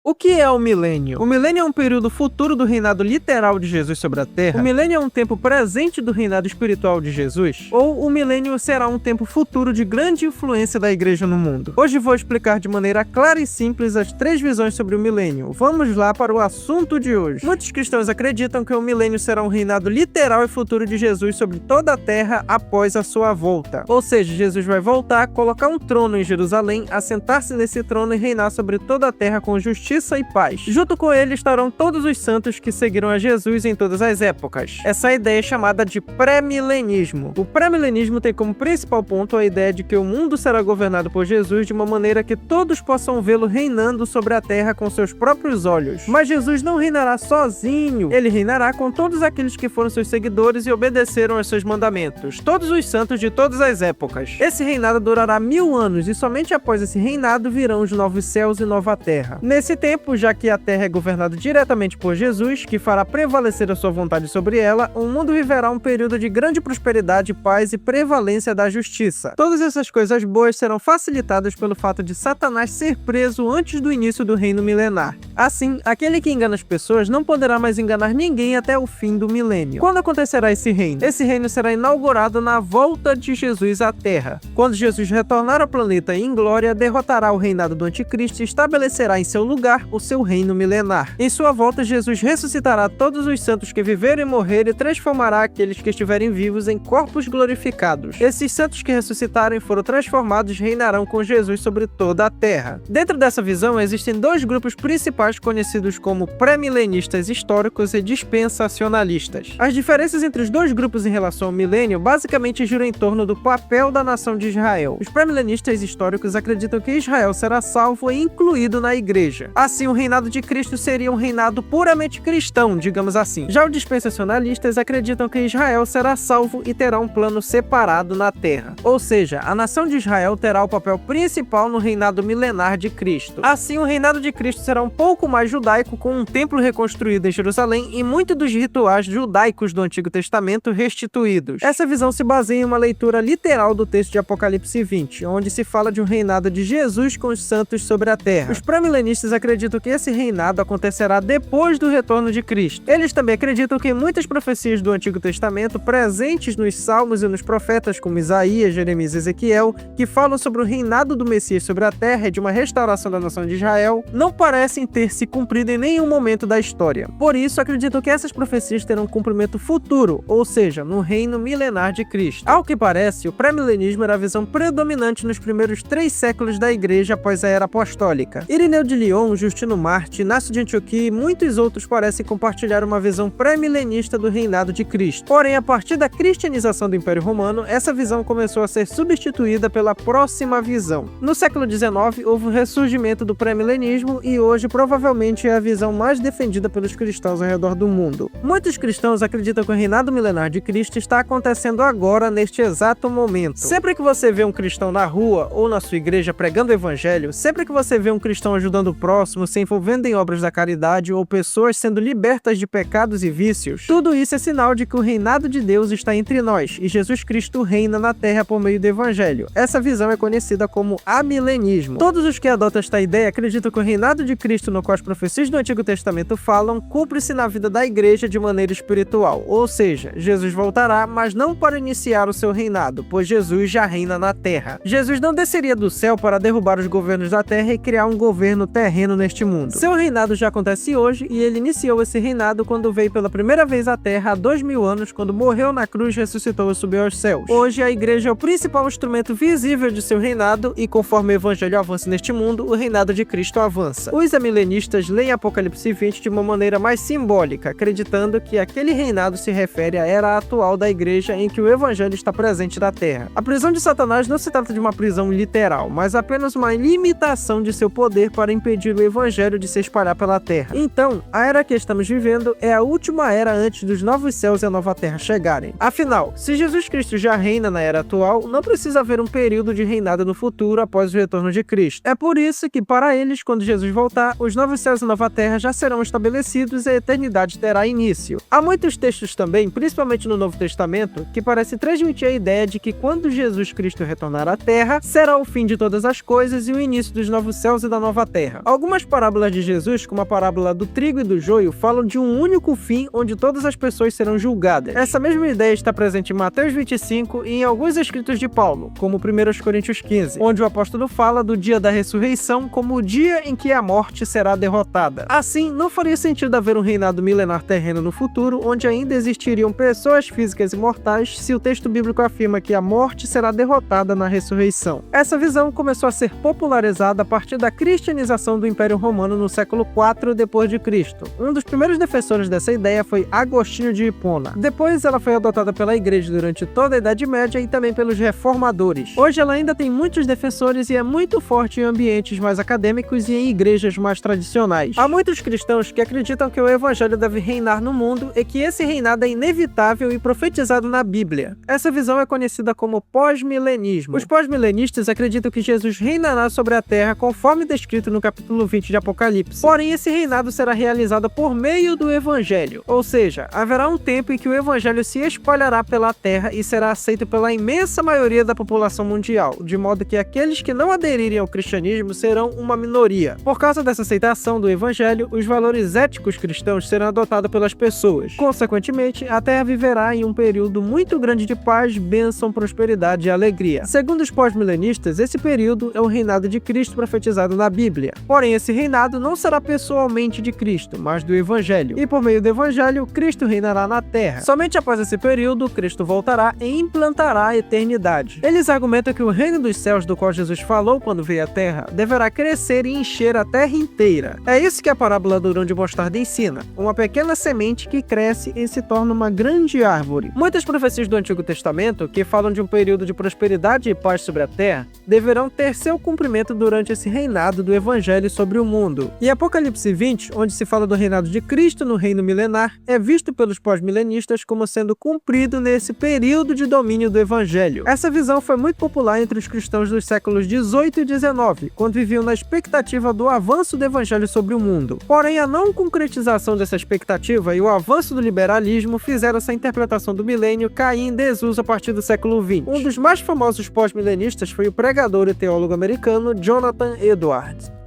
O que é o milênio? O milênio é um período futuro do reinado literal de Jesus sobre a Terra? O milênio é um tempo presente do reinado espiritual de Jesus? Ou o milênio será um tempo futuro de grande influência da igreja no mundo? Hoje vou explicar de maneira clara e simples as três visões sobre o milênio. Vamos lá para o assunto de hoje. Muitos cristãos acreditam que o milênio será um reinado literal e futuro de Jesus sobre toda a Terra após a sua volta. Ou seja, Jesus vai voltar, colocar um trono em Jerusalém, assentar-se nesse trono e reinar sobre toda a Terra com justiça e paz. Junto com ele estarão todos os santos que seguiram a Jesus em todas as épocas. Essa ideia é chamada de pré-milenismo. O pré-milenismo tem como principal ponto a ideia de que o mundo será governado por Jesus de uma maneira que todos possam vê-lo reinando sobre a terra com seus próprios olhos. Mas Jesus não reinará sozinho. Ele reinará com todos aqueles que foram seus seguidores e obedeceram aos seus mandamentos. Todos os santos de todas as épocas. Esse reinado durará 1000 anos e somente após esse reinado virão os novos céus e nova terra. Nesse tempo, já que a terra é governada diretamente por Jesus, que fará prevalecer a sua vontade sobre ela, o mundo viverá um período de grande prosperidade, paz e prevalência da justiça. Todas essas coisas boas serão facilitadas pelo fato de Satanás ser preso antes do início do reino milenar. Assim, aquele que engana as pessoas não poderá mais enganar ninguém até o fim do milênio. Quando acontecerá esse reino? Esse reino será inaugurado na volta de Jesus à terra. Quando Jesus retornar ao planeta em glória, derrotará o reinado do anticristo e estabelecerá em seu lugar o seu reino milenar. Em sua volta, Jesus ressuscitará todos os santos que viveram e morreram e transformará aqueles que estiverem vivos em corpos glorificados. Esses santos que ressuscitaram e foram transformados reinarão com Jesus sobre toda a terra. Dentro dessa visão, existem dois grupos principais conhecidos como pré-milenistas históricos e dispensacionalistas. As diferenças entre os dois grupos em relação ao milênio basicamente giram em torno do papel da nação de Israel. Os pré-milenistas históricos acreditam que Israel será salvo e incluído na igreja. Assim, o reinado de Cristo seria um reinado puramente cristão, digamos assim. Já os dispensacionalistas acreditam que Israel será salvo e terá um plano separado na terra. Ou seja, a nação de Israel terá o papel principal no reinado milenar de Cristo. Assim, o reinado de Cristo será um pouco mais judaico, com um templo reconstruído em Jerusalém e muitos dos rituais judaicos do Antigo Testamento restituídos. Essa visão se baseia em uma leitura literal do texto de Apocalipse 20, onde se fala de um reinado de Jesus com os santos sobre a terra. Os pré-milenistas acreditam que esse reinado acontecerá depois do retorno de Cristo. Eles também acreditam que muitas profecias do Antigo Testamento, presentes nos Salmos e nos profetas como Isaías, Jeremias e Ezequiel, que falam sobre o reinado do Messias sobre a terra e de uma restauração da nação de Israel, não parecem ter se cumprido em nenhum momento da história. Por isso, acreditam que essas profecias terão um cumprimento futuro, ou seja, no reino milenar de Cristo. Ao que parece, o pré-milenismo era a visão predominante nos primeiros 3 séculos da igreja após a era apostólica. Irineu de Lyon, Justino Marte, Inácio de Antioquia e muitos outros parecem compartilhar uma visão pré-milenista do reinado de Cristo. Porém, a partir da cristianização do Império Romano, essa visão começou a ser substituída pela próxima visão. No século XIX, houve um ressurgimento do pré-milenismo e hoje provavelmente é a visão mais defendida pelos cristãos ao redor do mundo. Muitos cristãos acreditam que o reinado milenar de Cristo está acontecendo agora, neste exato momento. Sempre que você vê um cristão na rua ou na sua igreja pregando o evangelho, sempre que você vê um cristão ajudando o próximo, se envolvendo em obras da caridade ou pessoas sendo libertas de pecados e vícios, tudo isso é sinal de que o reinado de Deus está entre nós e Jesus Cristo reina na terra por meio do evangelho. Essa visão é conhecida como amilenismo. Todos os que adotam esta ideia acreditam que o reinado de Cristo, no qual as profecias do Antigo Testamento falam, cumpre-se na vida da igreja de maneira espiritual. Ou seja, Jesus voltará, mas não para iniciar o seu reinado, pois Jesus já reina na terra. Jesus não desceria do céu para derrubar os governos da terra e criar um governo terreno neste mundo. Seu reinado já acontece hoje e ele iniciou esse reinado quando veio pela primeira vez à terra há 2000 anos, quando morreu na cruz, ressuscitou e subiu aos céus. Hoje a igreja é o principal instrumento visível de seu reinado e conforme o evangelho avança neste mundo, o reinado de Cristo avança. Os amilenistas leem Apocalipse 20 de uma maneira mais simbólica, acreditando que aquele reinado se refere à era atual da igreja em que o evangelho está presente na terra. A prisão de Satanás não se trata de uma prisão literal, mas apenas uma limitação de seu poder para impedir o evangelho de se espalhar pela terra. Então, a era que estamos vivendo é a última era antes dos novos céus e a nova terra chegarem. Afinal, se Jesus Cristo já reina na era atual, não precisa haver um período de reinado no futuro após o retorno de Cristo. É por isso que, para eles, quando Jesus voltar, os novos céus e a nova terra já serão estabelecidos e a eternidade terá início. Há muitos textos também, principalmente no Novo Testamento, que parecem transmitir a ideia de que quando Jesus Cristo retornar à terra, será o fim de todas as coisas e o início dos novos céus e da nova terra. Algumas Algumas parábolas de Jesus, como a parábola do trigo e do joio, falam de um único fim onde todas as pessoas serão julgadas. Essa mesma ideia está presente em Mateus 25 e em alguns escritos de Paulo, como 1 Coríntios 15, onde o apóstolo fala do dia da ressurreição como o dia em que a morte será derrotada. Assim, não faria sentido haver um reinado milenar terreno no futuro, onde ainda existiriam pessoas físicas imortais, se o texto bíblico afirma que a morte será derrotada na ressurreição. Essa visão começou a ser popularizada a partir da cristianização do Império Romano no século IV d.C. Um dos primeiros defensores dessa ideia foi Agostinho de Hipona. Depois ela foi adotada pela Igreja durante toda a Idade Média e também pelos reformadores. Hoje ela ainda tem muitos defensores e é muito forte em ambientes mais acadêmicos e em igrejas mais tradicionais. Há muitos cristãos que acreditam que o Evangelho deve reinar no mundo e que esse reinado é inevitável e profetizado na Bíblia. Essa visão é conhecida como pós-milenismo. Os pós-milenistas acreditam que Jesus reinará sobre a Terra conforme descrito no capítulo 20 de Apocalipse. Porém, esse reinado será realizado por meio do Evangelho. Ou seja, haverá um tempo em que o Evangelho se espalhará pela Terra e será aceito pela imensa maioria da população mundial, de modo que aqueles que não aderirem ao cristianismo serão uma minoria. Por causa dessa aceitação do Evangelho, os valores éticos cristãos serão adotados pelas pessoas. Consequentemente, a Terra viverá em um período muito grande de paz, bênção, prosperidade e alegria. Segundo os pós-milenistas, esse período é o reinado de Cristo profetizado na Bíblia. Porém, esse reinado não será pessoalmente de Cristo, mas do Evangelho. E por meio do Evangelho, Cristo reinará na Terra. Somente após esse período, Cristo voltará e implantará a eternidade. Eles argumentam que o reino dos céus do qual Jesus falou quando veio à Terra deverá crescer e encher a Terra inteira. É isso que a parábola do grão de mostarda ensina. Uma pequena semente que cresce e se torna uma grande árvore. Muitas profecias do Antigo Testamento, que falam de um período de prosperidade e paz sobre a Terra, deverão ter seu cumprimento durante esse reinado do Evangelho sobre o mundo. E Apocalipse 20, onde se fala do reinado de Cristo no reino milenar, é visto pelos pós-milenistas como sendo cumprido nesse período de domínio do Evangelho. Essa visão foi muito popular entre os cristãos dos séculos 18 e 19, quando viviam na expectativa do avanço do Evangelho sobre o mundo. Porém, a não concretização dessa expectativa e o avanço do liberalismo fizeram essa interpretação do milênio cair em desuso a partir do século 20. Um dos mais famosos pós-milenistas foi o pregador e teólogo americano Jonathan Edwards.